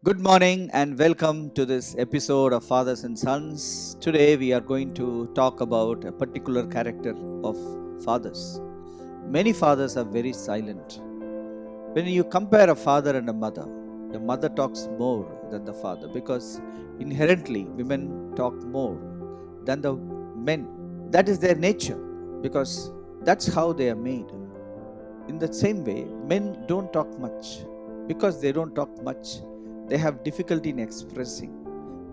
Good morning and welcome to this episode of Fathers and Sons. Today we are going to talk about a particular character of fathers. Many fathers are very silent. When you compare a father and a mother, the mother talks more than the father because inherently women talk more than the men. That is their nature because that's how they are made. In the same way, men don't talk much. Because they don't talk much, they have difficulty in expressing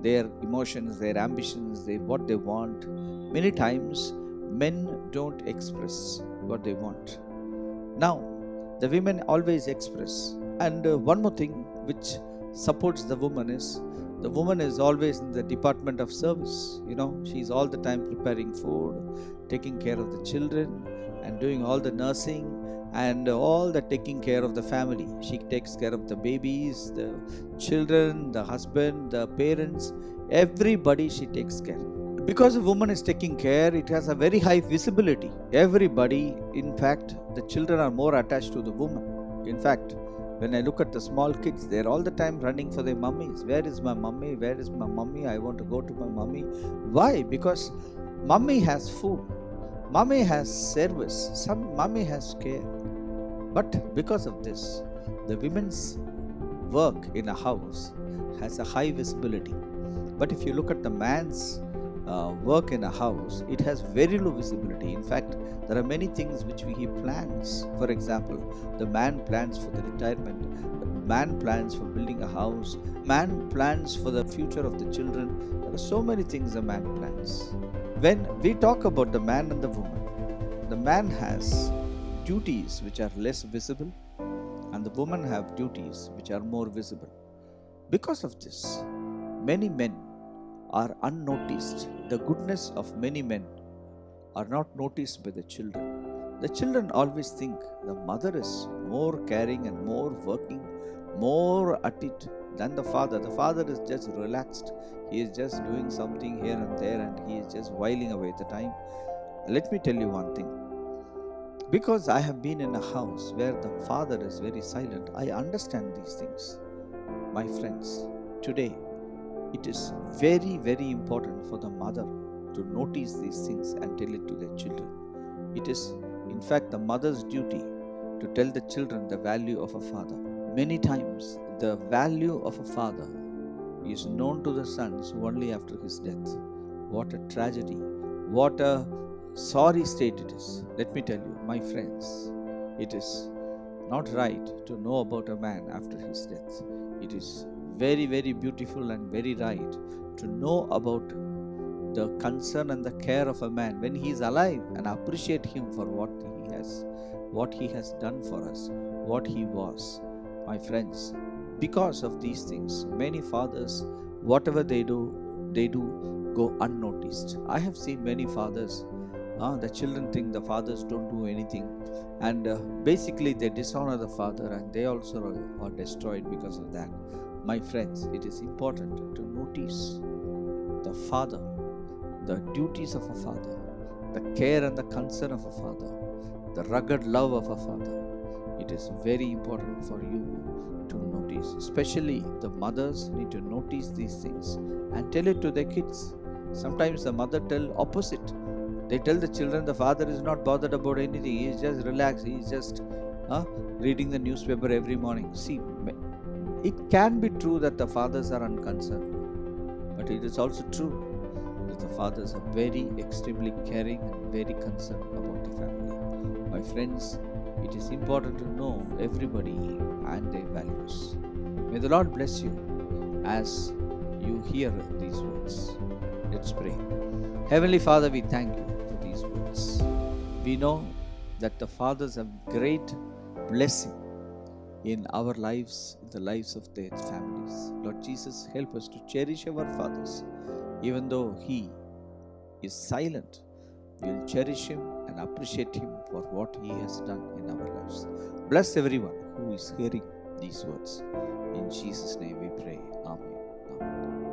their emotions, their ambitions, what they want. Many times, men don't express what they want. Now, the women always express. And one more thing which supports the woman is always in the department of service. She's all the time preparing food, taking care of the children, and doing all the nursing and all the taking care of the family. She takes care of the babies, the children, the husband, the parents, everybody she takes care. Because a woman is taking care, it has a very high visibility. Everybody, in fact, the children are more attached to the woman. In fact, when I look at the small kids, they're all the time running for their mummies. Where is my mummy? Where is my mummy? I want to go to my mummy. Why? Because mummy has food, mummy has service, some mummy has care. But because of this, the women's work in a house has a high visibility. But if you look at the man's work in a house, it has very low visibility. In fact, there are many things which he plans. For example, the man plans for the retirement, the man plans for building a house, man plans for the future of the children. There are so many things a man plans. When we talk about the man and the woman, the man has duties which are less visible and the woman have duties which are more visible. Because of this, many men are unnoticed. The goodness of many men are not noticed by the children. The children always think the mother is more caring and more working, more at it than the father. The father is just relaxed. He is just doing something here and there and he is just whiling away the time. Let me tell you one thing. Because I have been in a house where the father is very silent, I understand these things. My friends, today it is very, very important for the mother to notice these things and tell it to their children. It is, in fact, the mother's duty to tell the children the value of a father. Many times, the value of a father is known to the sons only after his death. What a tragedy! What a sorry state it is. Let me tell you, my friends, it is not right to know about a man after his death. It is very, very beautiful and very right to know about the concern and the care of a man when he is alive and appreciate him for what he has done for us, what he was. My friends, because of these things, many fathers, whatever they do go unnoticed. I have seen many fathers, the children think the fathers don't do anything, and basically they dishonor the father and they also are destroyed because of that. My friends, it is important to notice the father, the duties of a father, the care and the concern of a father, the rugged love of a father. It is very important for you to notice. Especially the mothers need to notice these things and tell it to their kids. Sometimes the mother tell opposite. They tell the children the father is not bothered about anything. He is just relaxed. He is just reading the newspaper every morning. See, it can be true that the fathers are unconcerned, but it is also true that the fathers are very extremely caring and very concerned about the family. My friends, it is important to know everybody and their values. May the Lord bless you as you hear these words. Let's pray. Heavenly Father, we thank you for these words. We know that the fathers have great blessing in our lives, in the lives of their families. Lord Jesus, help us to cherish our fathers. Even though he is silent, we will cherish him and appreciate him for what he has done in our lives. Bless everyone who is hearing these words. In Jesus' name we pray. Amen. Amen.